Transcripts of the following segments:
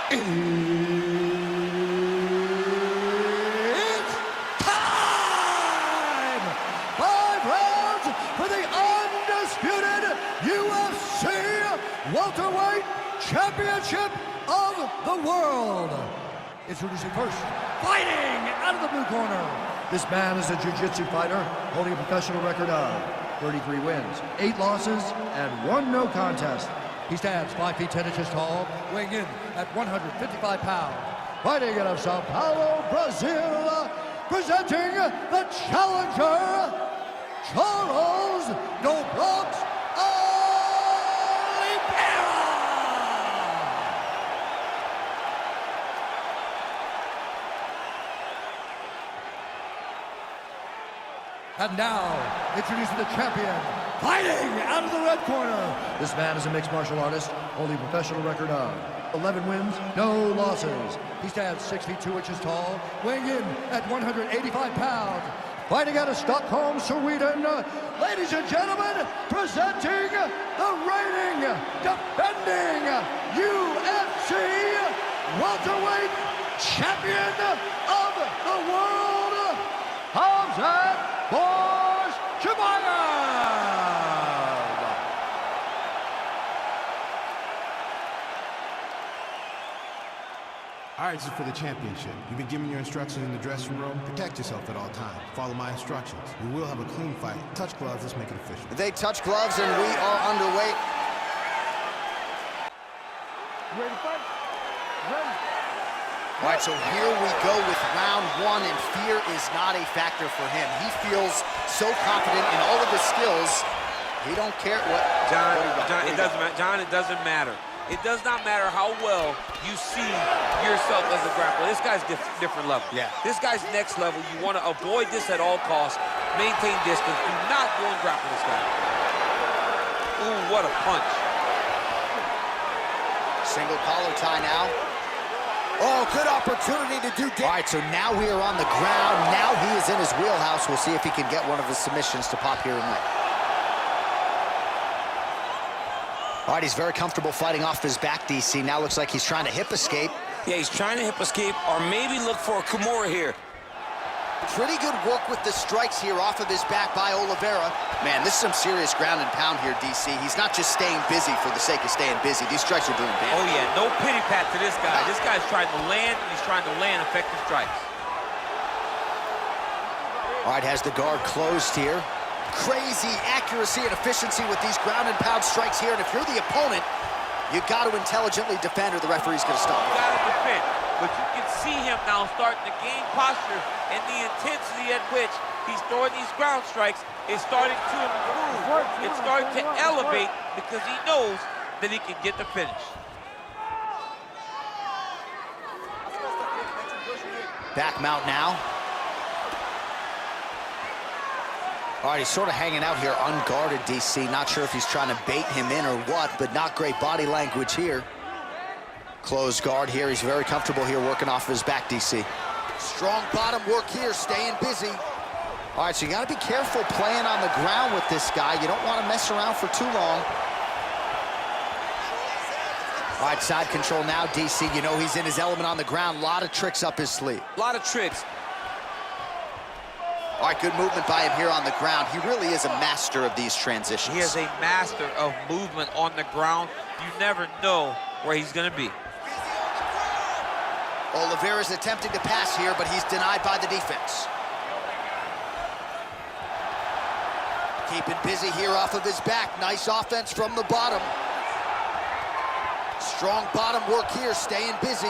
It's time! 5 rounds for the undisputed UFC welterweight championship of the world. Introducing first, fighting out of the blue corner. This man is a jiu-jitsu fighter holding a professional record of 33 wins, 8 losses, and 1 no contest. He stands 5 feet 10 inches tall, weighing in at 155 pounds. Fighting out of Sao Paulo, Brazil, presenting the challenger, Charles Noblox Oliveira. And now, introducing the champion, fighting out of the red corner. This man is a mixed martial artist, holding a professional record of 11 wins, no losses. He stands 6 feet 2 inches tall, weighing in at 185 pounds. Fighting out of Stockholm, Sweden, ladies and gentlemen, presenting the reigning, defending UFC welterweight champion of the world, Khamzat Chimaev. All right, this is for the championship. You've been given your instructions in the dressing room. Protect yourself at all times. Follow my instructions. We will have a clean fight. Touch gloves, let's make it official. They touch gloves and we are underway. Ready to fight? Ready. All right, so here we go with round 1, and fear is not a factor for him. He feels so confident in all of his skills. He don't care what... John, it doesn't matter. John, it doesn't matter. It does not matter how well you see yourself as a grappler. This guy's different level. Yeah. This guy's next level. You want to avoid this at all costs. Maintain distance. Do not go and grapple this guy. Ooh, what a punch. Single collar tie now. Oh, good opportunity to do damage. All right, so now we are on the ground. Now he is in his wheelhouse. We'll see if he can get one of his submissions to pop here tonight. All right, he's very comfortable fighting off his back, DC. Now looks like he's trying to hip escape. Yeah, he's trying to hip escape or maybe look for a Kimura here. Pretty good work with the strikes here off of his back by Oliveira. Man, this is some serious ground and pound here, DC. He's not just staying busy for the sake of staying busy. These strikes are doing damage. Oh, yeah, no pity pat to this guy. This guy's trying to land, and he's trying to land effective strikes. All right, has the guard closed here. Crazy accuracy and efficiency with these ground and pound strikes here. And if you're the opponent, you got to intelligently defend or the referee's going to stop. You got to defend. But you can see him now starting to gain posture, and the intensity at which he's throwing these ground strikes is starting to improve. It's starting to elevate because he knows that he can get the finish. Back mount now. All right, he's sort of hanging out here unguarded, DC. Not sure if he's trying to bait him in or what, but not great body language here. Closed guard here. He's very comfortable here working off of his back, DC. Strong bottom work here, staying busy. All right, so you got to be careful playing on the ground with this guy. You don't want to mess around for too long. All right, side control now, DC. You know he's in his element on the ground. A lot of tricks up his sleeve. A lot of tricks. All right, good movement by him here on the ground. He really is a master of these transitions. He is a master of movement on the ground. You never know where he's going to be. Oliveira's attempting to pass here, but he's denied by the defense. Keeping busy here off of his back. Nice offense from the bottom. Strong bottom work here, staying busy.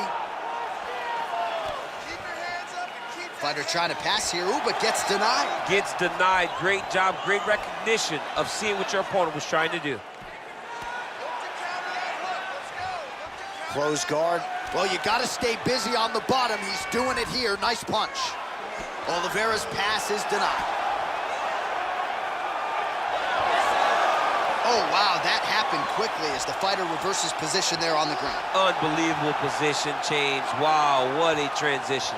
Fighter trying to pass here, ooh, but gets denied. Gets denied. Great job, great recognition of seeing what your opponent was trying to do. Close guard. Well, you got to stay busy on the bottom. He's doing it here. Nice punch. Oliveira's pass is denied. Oh, wow, that happened quickly as the fighter reverses position there on the ground. Unbelievable position change. Wow, what a transition.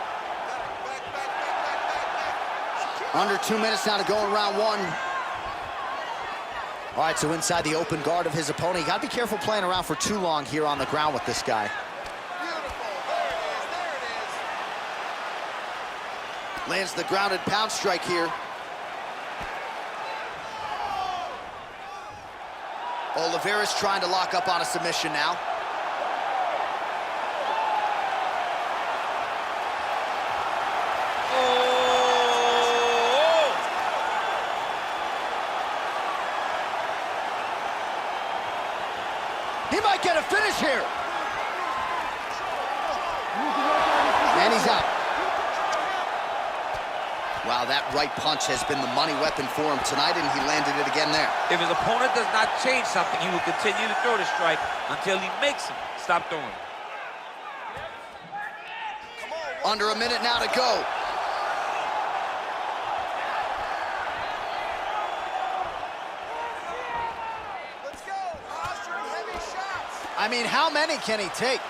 Under 2 minutes now to go in round 1. All right, so inside the open guard of his opponent. You got to be careful playing around for too long here on the ground with this guy. Lands the grounded pound strike here. Oliveira's trying to lock up on a submission now. Oh! He might get a finish here. And he's out. Wow, that right punch has been the money weapon for him tonight, and he landed it again there. If his opponent does not change something, he will continue to throw the strike until he makes him stop throwing. Under a minute now to go. Let's go. Posturing heavy shots. I mean, how many can he take?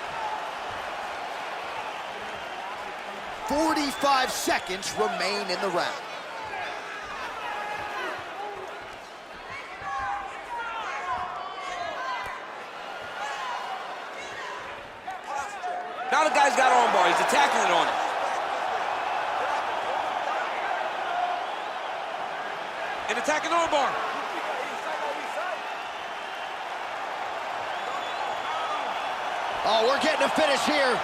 45 seconds remain in the round. Now the guy's got armbar. He's attacking it on him. And attacking armbar. Oh, we're getting a finish here.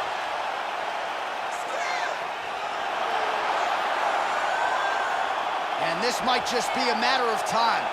And this might just be a matter of time.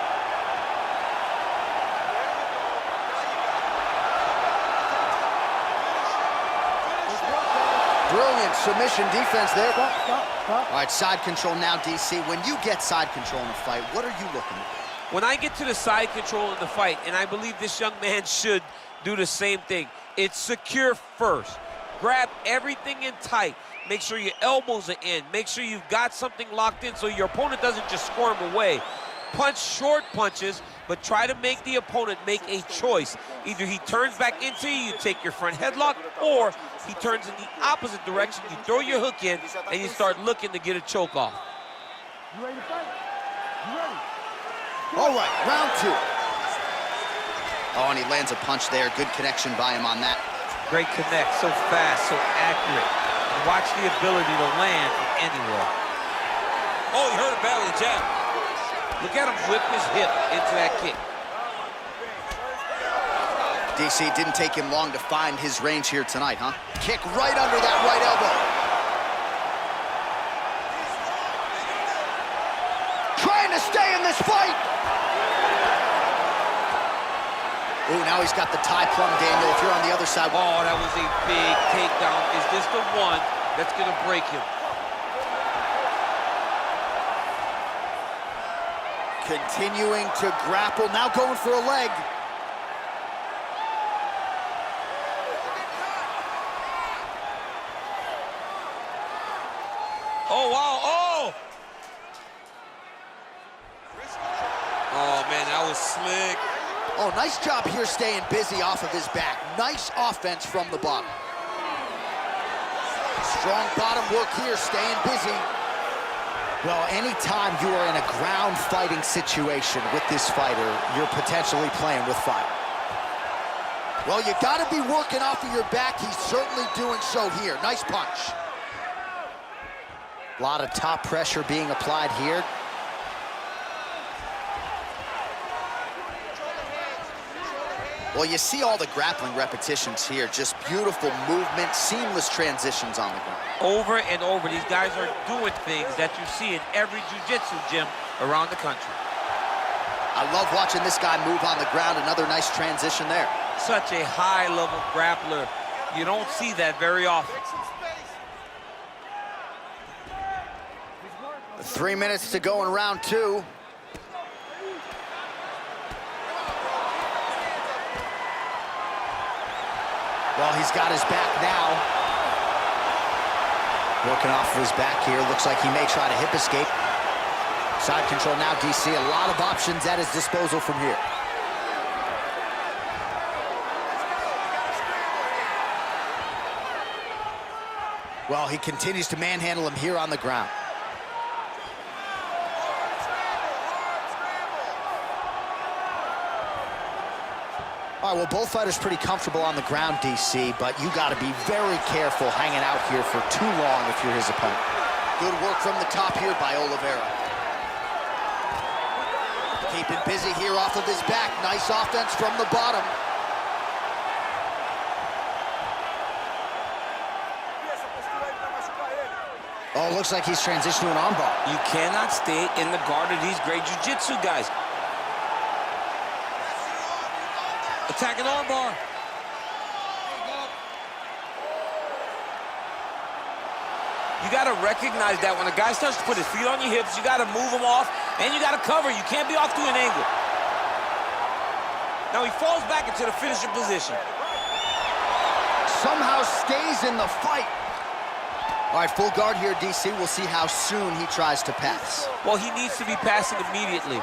Brilliant submission defense there. Stop. All right, side control now, DC. When you get side control in a fight, what are you looking at? When I get to the side control in the fight, and I believe this young man should do the same thing, it's secure first. Grab everything in tight. Make sure your elbows are in. Make sure you've got something locked in so your opponent doesn't just squirm away. Punch short punches, but try to make the opponent make a choice. Either he turns back into you, you take your front headlock, or he turns in the opposite direction, you throw your hook in, and you start looking to get a choke off. You ready to fight? You ready? All right, round two. Oh, and he lands a punch there. Good connection by him on that. Great connect, so fast, so accurate. And watch the ability to land from anywhere. Oh, he hurt him badly, the jab. Look at him whip his hip into that kick. DC, didn't take him long to find his range here tonight, huh? Kick right under that right elbow. Trying to stay in this fight. Ooh, now he's got the tie plum, Daniel, if you're on the other side. Oh, that was a big takedown. Is this the one that's gonna break him? Continuing to grapple, now going for a leg. Oh, wow, oh! Oh, man, that was slick. Oh, nice job here staying busy off of his back. Nice offense from the bottom. Strong bottom work here, staying busy. Well, anytime you are in a ground fighting situation with this fighter, you're potentially playing with fire. Well, you gotta be working off of your back. He's certainly doing so here. Nice punch. A lot of top pressure being applied here. Well, you see all the grappling repetitions here. Just beautiful movement, seamless transitions on the ground. Over and over, these guys are doing things that you see in every jiu-jitsu gym around the country. I love watching this guy move on the ground. Another nice transition there. Such a high-level grappler. You don't see that very often. 3 minutes to go in round two. Well, he's got his back now. Working off of his back here. Looks like he may try to hip escape. Side control now, DC. A lot of options at his disposal from here. Well, he continues to manhandle him here on the ground. All right, well, both fighters pretty comfortable on the ground, DC, but you got to be very careful hanging out here for too long if you're his opponent. Good work from the top here by Oliveira. Keeping busy here off of his back. Nice offense from the bottom. Oh, looks like he's transitioned to an armbar. You cannot stay in the guard of these great jiu-jitsu guys. Attacking armbar. You got to recognize that when a guy starts to put his feet on your hips, you got to move him off, and you got to cover. You can't be off to an angle. Now he falls back into the finishing position. Somehow stays in the fight. All right, full guard here, DC. We'll see how soon he tries to pass. Well, he needs to be passing immediately.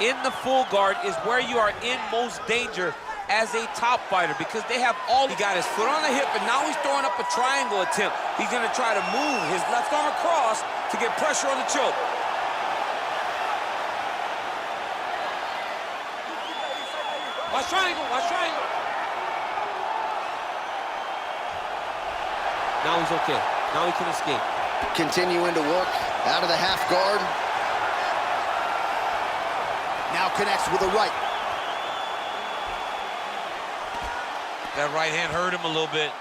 In the full guard is where you are in most danger as a top fighter, because they have all. He got his foot on the hip, and now he's throwing up a triangle attempt. He's going to try to move his left arm across to get pressure on the choke. Watch triangle, watch triangle. Now he's okay. Now he can escape. Continuing to work out of the half guard. Now connects with a right. That right hand hurt him a little bit.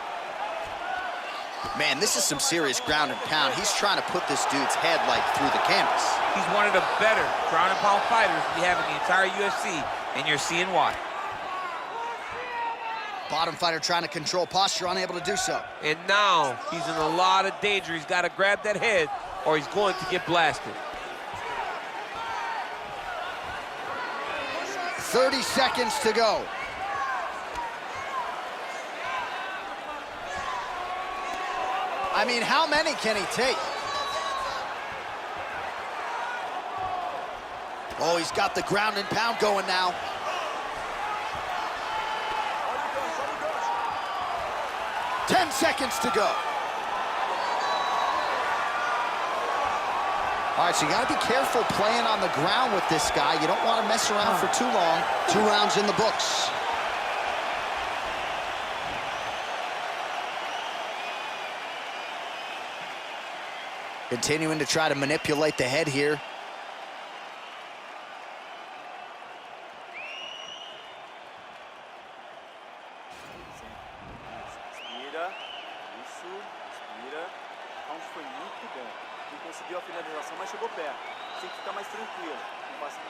Man, this is some serious ground and pound. He's trying to put this dude's head like through the canvas. He's one of the better ground and pound fighters we have in the entire UFC, and you're seeing why. Bottom fighter trying to control posture, unable to do so. And now he's in a lot of danger. He's got to grab that head or he's going to get blasted. 30 seconds to go. I mean, how many can he take? Oh, he's got the ground and pound going now. Ten seconds to go. All right, so you got to be careful playing on the ground with this guy. You don't want to mess around for too long. 2 rounds in the books. Continuing to try to manipulate the head here. Inspira, isso, inspira. O round foi muito bom. Não conseguiu a finalização, mas chegou perto. Tem que ficar mais tranquilo.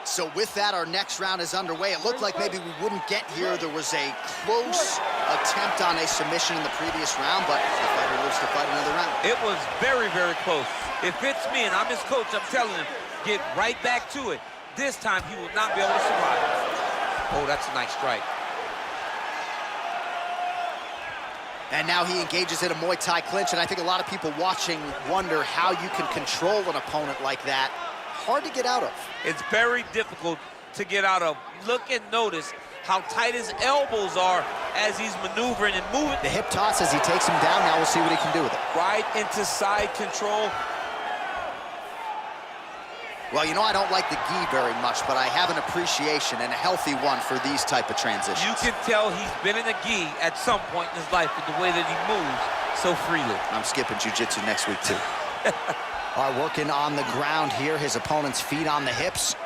So with that, our next round is underway. It looked like maybe we wouldn't get here. There was a close attempt on a submission in the previous round, but the fighter lives to fight another round. It was very, very close. If it's me and I'm his coach, I'm telling him, get right back to it. This time, he will not be able to survive. Oh, that's a nice strike. And now he engages in a Muay Thai clinch, and I think a lot of people watching wonder how you can control an opponent like that. Hard to get out of. It's very difficult to get out of. Look and notice how tight his elbows are as he's maneuvering and moving. The hip toss as he takes him down. Now we'll see what he can do with it. Right into side control. Well, you know, I don't like the gi very much, but I have an appreciation, and a healthy one, for these type of transitions. You can tell he's been in a gi at some point in his life with the way that he moves so freely. I'm skipping jiu-jitsu next week, too. All right, working on the ground here. His opponent's feet on the hips.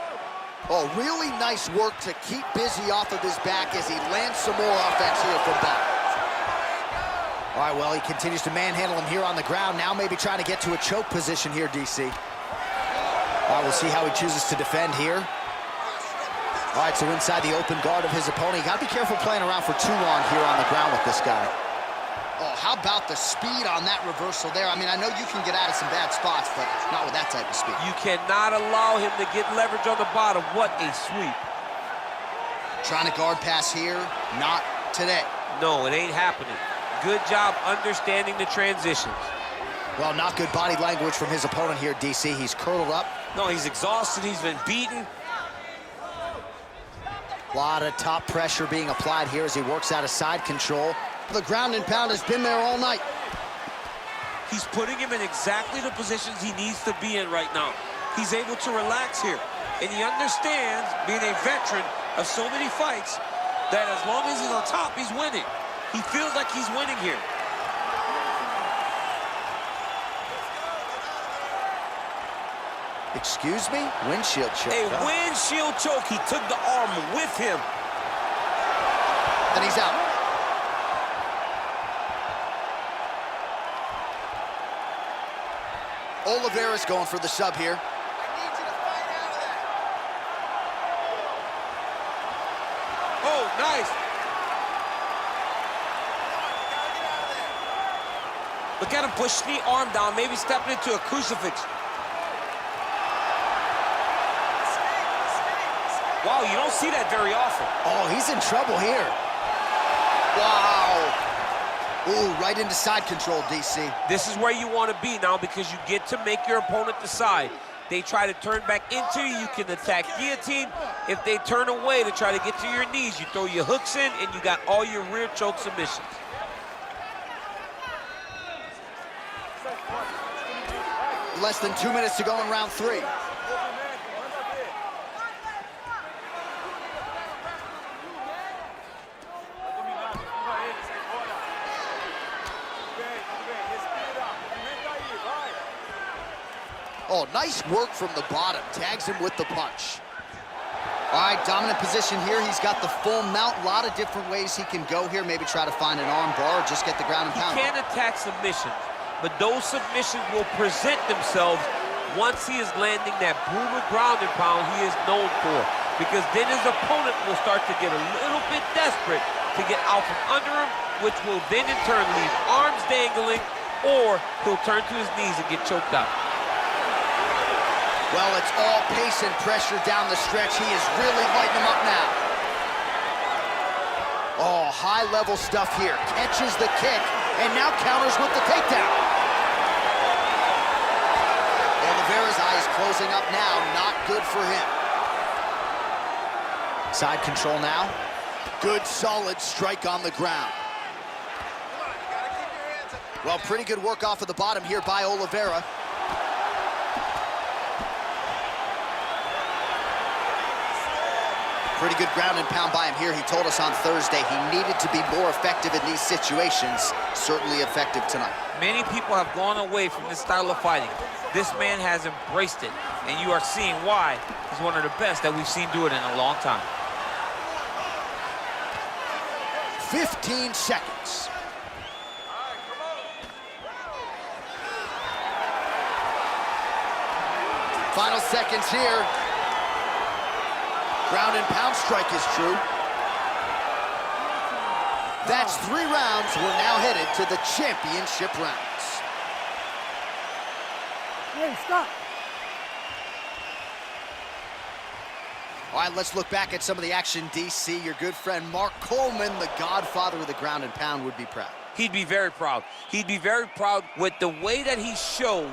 Oh, really nice work to keep busy off of his back as he lands some more offense here from Bout. All right, well, he continues to manhandle him here on the ground. Now maybe trying to get to a choke position here, DC. All right, we'll see how he chooses to defend here. All right, so inside the open guard of his opponent. You got to be careful playing around for too long here on the ground with this guy. Oh, how about the speed on that reversal there? I mean, I know you can get out of some bad spots, but not with that type of speed. You cannot allow him to get leverage on the bottom. What a sweep. Trying to guard pass here. Not today. No, it ain't happening. Good job understanding the transitions. Well, not good body language from his opponent here, DC. He's curled up. No, he's exhausted. He's been beaten. A lot of top pressure being applied here as he works out of side control. The ground and pound has been there all night. He's putting him in exactly the positions he needs to be in right now. He's able to relax here. And he understands, being a veteran of so many fights, that as long as he's on top, he's winning. He feels like he's winning here. Excuse me? Windshield choke. A windshield choke. He took the arm with him. And he's out. Oliveira's going for the sub here. Oh, nice. Look at him push the arm down, maybe stepping into a crucifix. Wow, you don't see that very often. Oh, he's in trouble here. Wow. Ooh, right into side control, DC. This is where you want to be now because you get to make your opponent decide. They try to turn back into you, you can attack guillotine. If they turn away to try to get to your knees, you throw your hooks in and you got all your rear choke submissions. Less than 2 minutes to go in round 3. Oh, nice work from the bottom. Tags him with the punch. All right, dominant position here. He's got the full mount. A lot of different ways he can go here. Maybe try to find an arm bar or just get the ground and pound. He can attack submissions, but those submissions will present themselves once he is landing that brutal ground and pound he is known for. Because then his opponent will start to get a little bit desperate to get out from under him, which will then in turn leave arms dangling, or he'll turn to his knees and get choked out. Well, it's all pace and pressure down the stretch. He is really lighting him up now. Oh, high-level stuff here. Catches the kick, and now counters with the takedown. Oliveira's eyes closing up now. Not good for him. Side control now. Good, solid strike on the ground. Well, pretty good work off of the bottom here by Oliveira. Pretty good ground and pound by him here. He told us on Thursday he needed to be more effective in these situations. Certainly effective tonight. Many people have gone away from this style of fighting. This man has embraced it, and you are seeing why he's one of the best that we've seen do it in a long time. 15 seconds. Final seconds here. Ground and pound strike is true. That's 3 rounds. We're now headed to the championship rounds. Hey, stop. All right, let's look back at some of the action, DC. Your good friend Mark Coleman, the godfather of the ground and pound, would be proud. He'd be very proud. He'd be very proud with the way that he showed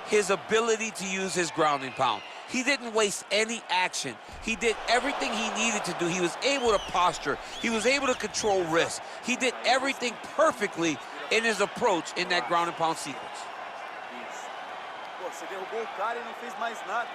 his ability to use his ground and pound. He didn't waste any action. He did everything he needed to do. He was able to posture. He was able to control wrist. He did everything perfectly in his approach in that ground and pound sequence. Isso. Pô, você derrubou o cara e não fez mais nada.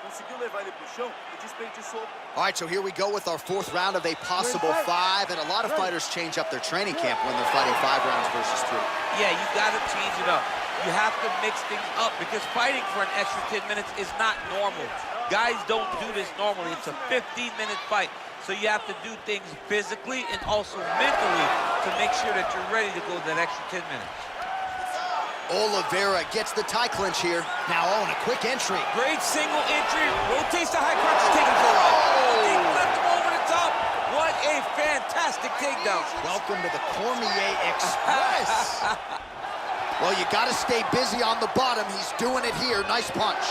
Conseguiu levar ele pro chão e desperdiçou. All right, so here we go with our 4th round of a possible 5, and a lot of fighters change up their training camp when they're fighting 5 rounds versus 3. Yeah, you got to change it up. You have to mix things up because fighting for an extra 10 minutes is not normal. Guys don't do this normally. It's a 15-minute fight. So you have to do things physically and also mentally to make sure that you're ready to go that extra 10 minutes. Oliveira gets the tie clinch here. Now on a quick entry. Great single entry. Rotates the high crotch, taking it for a while. He flipped him over the top. What a fantastic takedown. Welcome to the Cormier Express. Well, you got to stay busy on the bottom. He's doing it here. Nice punch.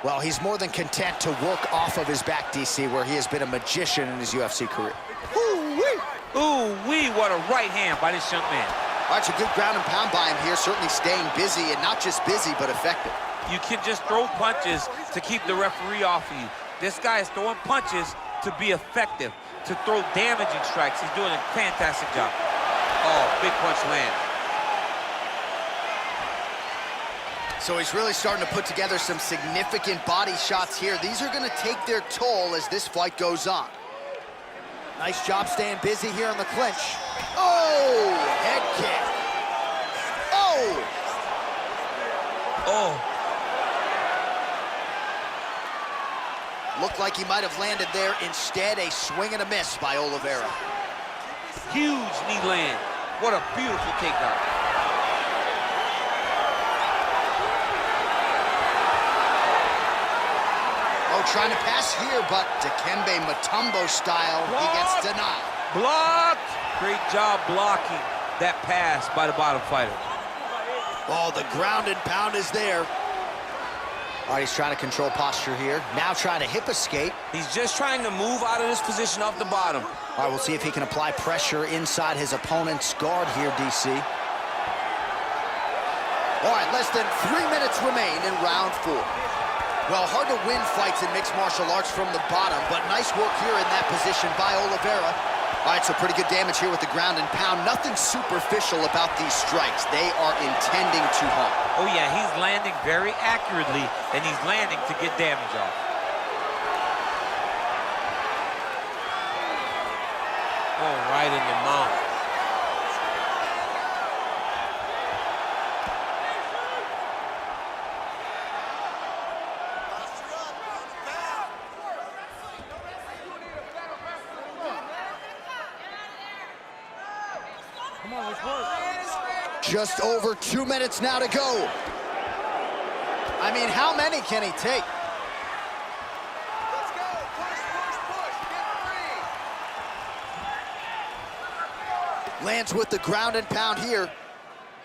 Well, he's more than content to work off of his back, DC, where he has been a magician in his UFC career. Ooh-wee! Ooh-wee, what a right hand by this young man. All right, so good ground and pound by him here, certainly staying busy, and not just busy, but effective. You can just throw punches to keep the referee off of you. This guy is throwing punches to be effective, to throw damaging strikes. He's doing a fantastic job. Oh, big punch land. So he's really starting to put together some significant body shots here. These are going to take their toll as this fight goes on. Nice job staying busy here on the clinch. Oh, head kick. Oh, Oh! Oh. Looked like he might have landed there. Instead, a swing and a miss by Oliveira. Huge knee land. What a beautiful takedown. Oh, trying to pass here, but Dikembe Mutombo style, he gets denied. Blocked. Great job blocking that pass by the bottom fighter. Oh, the ground and pound is there. All right, he's trying to control posture here. Now trying to hip escape. He's just trying to move out of this position off the bottom. All right, we'll see if he can apply pressure inside his opponent's guard here, DC. All right, less than 3 minutes remain in round 4. Well, hard to win fights in mixed martial arts from the bottom, but nice work here in that position by Oliveira. All right, so pretty good damage here with the ground and pound. Nothing superficial about these strikes. They are intending to harm. Oh, yeah, he's landing very accurately, and he's landing to get damage off. Oh, right in the mouth. Come on, let's work. Just over 2 minutes now to go. I mean, how many can he take? Let's go. Push, push, push. Get free. Lands with the ground and pound here.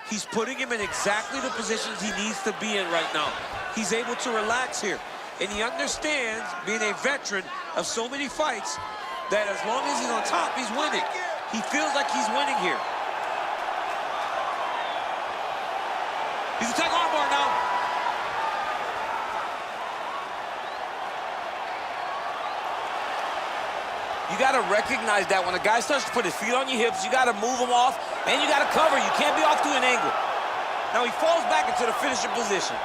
He's putting him in exactly the positions he needs to be in right now. He's able to relax here. And he understands, being a veteran of so many fights, that as long as he's on top, he's winning. He feels like he's winning here. He's attacking armbar now. You got to recognize that when a guy starts to put his feet on your hips, you got to move him off, and you got to cover. You can't be off to an angle. Now he falls back into the finishing position.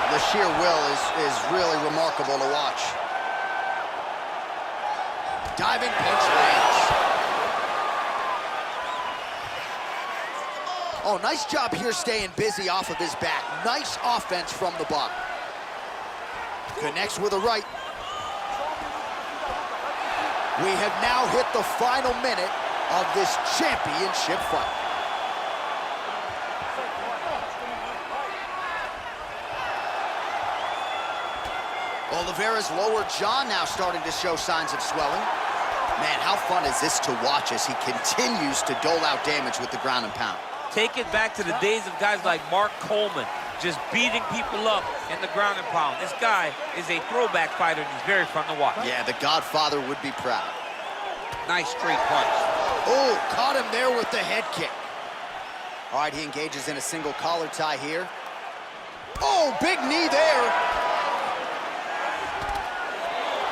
The sheer will is really remarkable to watch. Diving punch lands. Oh, nice job here staying busy off of his back. Nice offense from the bottom. Connects with a right. We have now hit the final minute of this championship fight. Oliveira's lower jaw now starting to show signs of swelling. Man, how fun is this to watch as he continues to dole out damage with the ground and pound. Take it back to the days of guys like Mark Coleman, just beating people up in the ground and pound. This guy is a throwback fighter, and he's very fun to watch. Yeah, the Godfather would be proud. Nice straight punch. Oh, caught him there with the head kick. All right, he engages in a single collar tie here. Oh, big knee there.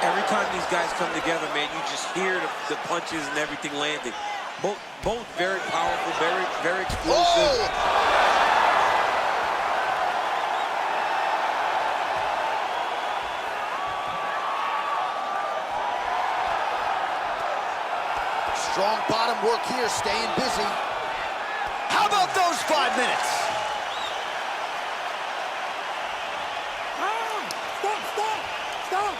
Every time these guys come together, man, you just hear the punches and everything landing. Both very powerful, very explosive. Oh! Strong bottom work here, staying busy. How about those 5 minutes? Stop!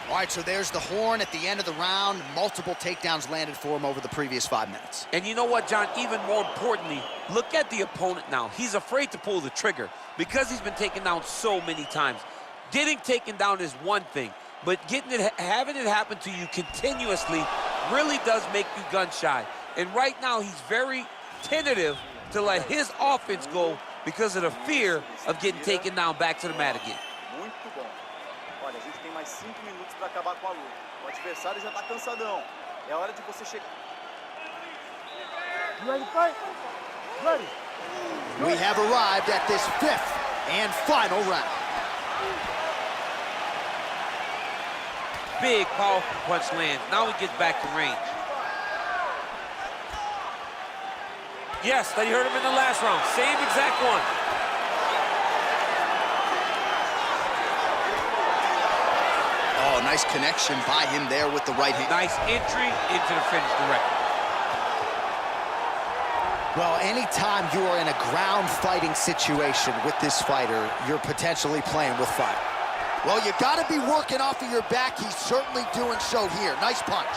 All right, so there's the horn at the end of the round. Multiple takedowns landed for him over the previous 5 minutes. And you know what, John? Even more importantly, look at the opponent now. He's afraid to pull the trigger because he's been taken down so many times. Getting taken down is one thing, but having it happen to you continuously really does make you gun shy. And right now, he's very tentative to let his offense go because of the fear of getting taken down back to the mat again. Muito bom. Olha, a gente tem mais 5 minutos para acabar com a luta. O adversário já está cansadão. É hora de você chegar. You ready to fight? Ready. We have arrived at this 5th and final round. Big, powerful punch lands. Now he gets back to range. Yes, that he hurt him in the last round. Same exact one. Oh, nice connection by him there with the right hand. Nice entry into the finish directly. Well, anytime you are in a ground fighting situation with this fighter, you're potentially playing with fire. Well, you gotta be working off of your back. He's certainly doing so here. Nice punch.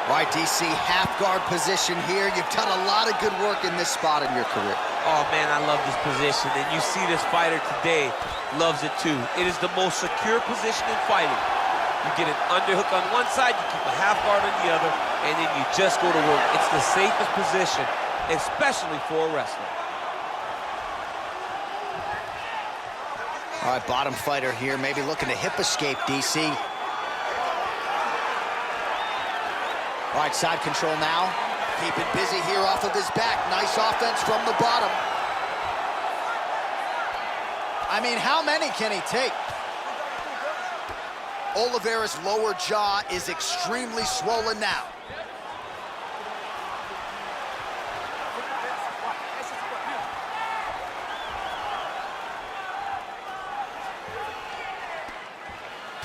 All right, DC, half guard position here. You've done a lot of good work in this spot in your career. Oh, man, I love this position. And you see this fighter today loves it, too. It is the most secure position in fighting. You get an underhook on one side, you keep a half guard on the other, and then you just go to work. It's the safest position, especially for a wrestler. All right, bottom fighter here, maybe looking to hip escape, DC. All right, side control now. Keep it busy here off of his back. Nice offense from the bottom. I mean, how many can he take? Oliveira's lower jaw is extremely swollen now.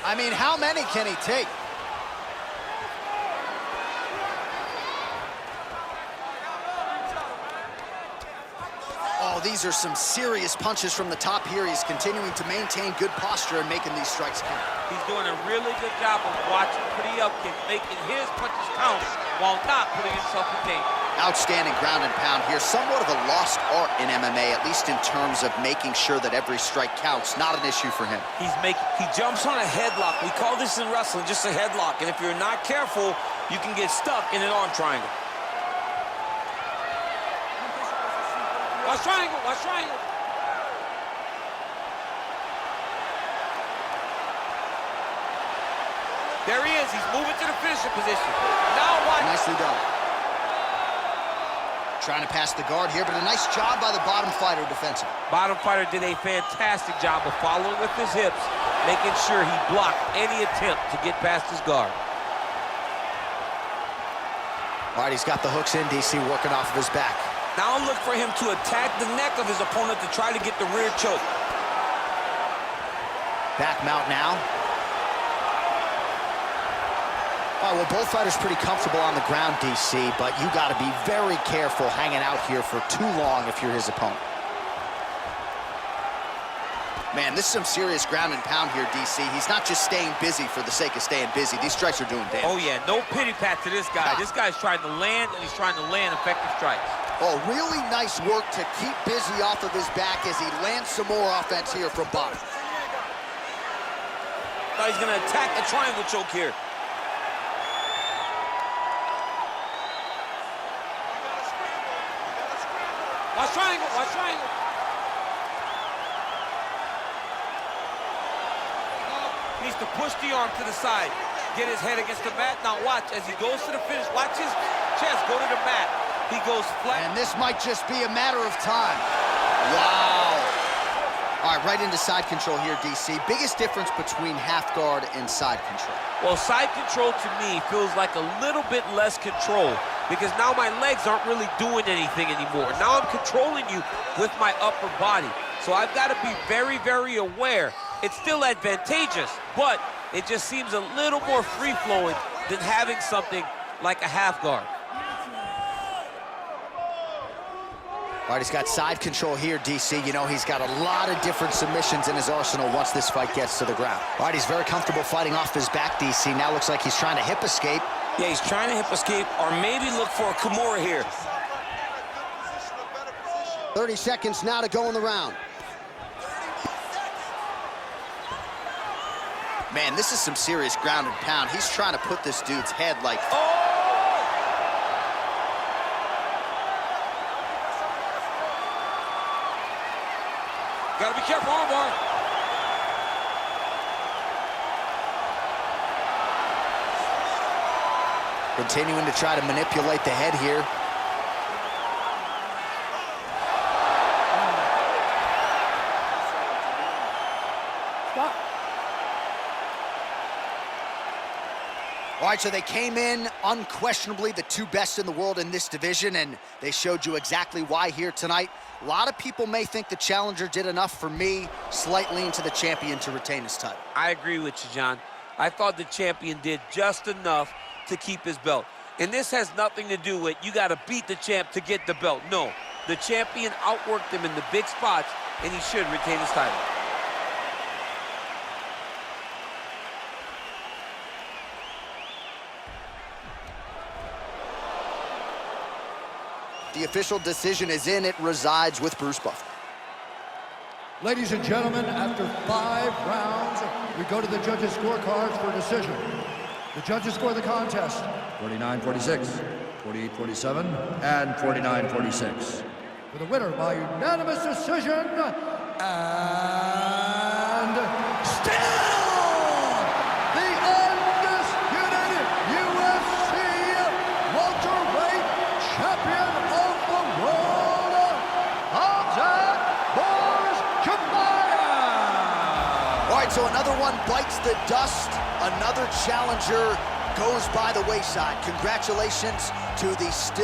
I mean, how many can he take? Oh, these are some serious punches from the top here. He's continuing to maintain good posture and making these strikes count. He's doing a really good job of watching for the upkick, making his punches count while not putting himself in danger. Outstanding ground and pound here. Somewhat of a lost art in MMA, at least in terms of making sure that every strike counts. Not an issue for him. He jumps on a headlock. We call this in wrestling just a headlock. And if you're not careful, you can get stuck in an arm triangle. Watch triangle, watch triangle. There he is. He's moving to the finishing position. Now watch. Nicely done. Trying to pass the guard here, but a nice job by the bottom fighter defensively. Bottom fighter did a fantastic job of following with his hips, making sure he blocked any attempt to get past his guard. All right, he's got the hooks in, DC, working off of his back. Now look for him to attack the neck of his opponent to try to get the rear choke. Back mount now. All right, well, both fighters pretty comfortable on the ground, DC, but you got to be very careful hanging out here for too long if you're his opponent. Man, this is some serious ground and pound here, DC. He's not just staying busy for the sake of staying busy. These strikes are doing damage. Oh, yeah, no pity pat to this guy. This guy's trying to land, and he's trying to land effective strikes. Oh, really nice work to keep busy off of his back as he lands some more offense here from bottom. Now he's going to attack a triangle choke here. Watch triangle, watch triangle. He needs to push the arm to the side, get his head against the mat. Now watch, as he goes to the finish, watch his chest go to the mat. He goes flat. And this might just be a matter of time. Wow. All right, right into side control here, DC. Biggest difference between half guard and side control? Well, side control to me feels like a little bit less control because now my legs aren't really doing anything anymore. Now I'm controlling you with my upper body. So I've got to be very, very aware. It's still advantageous, but it just seems a little more free-flowing than having something like a half guard. All right, he's got side control here, DC. You know, he's got a lot of different submissions in his arsenal once this fight gets to the ground. All right, he's very comfortable fighting off his back, DC. Now looks like he's trying to hip escape. Yeah, he's trying to hip escape or maybe look for a Kimura here. 30 seconds now to go in the round. Man, this is some serious ground and pound. He's trying to put this dude's head like... Oh! Gotta be careful, armbar. Continuing to try to manipulate the head here. Stop. All right, so they came in unquestionably the two best in the world in this division, and they showed you exactly why here tonight. A lot of people may think the challenger did enough. For me, slight lean to the champion to retain his title. I agree with you, John. I thought the champion did just enough to keep his belt. And this has nothing to do with you got to beat the champ to get the belt. No, the champion outworked him in the big spots, and he should retain his title. The official decision is in. It resides with Bruce Buffer. Ladies and gentlemen, after 5 rounds, we go to the judges' scorecards for a decision. The judges score the contest 49-46, 48-47, and 49-46. For the winner by unanimous decision, and still the undisputed UFC welterweight champion of the world, Khamzat Chimaev. All right, so another one bites the dust. Another challenger goes by the wayside. Congratulations to the still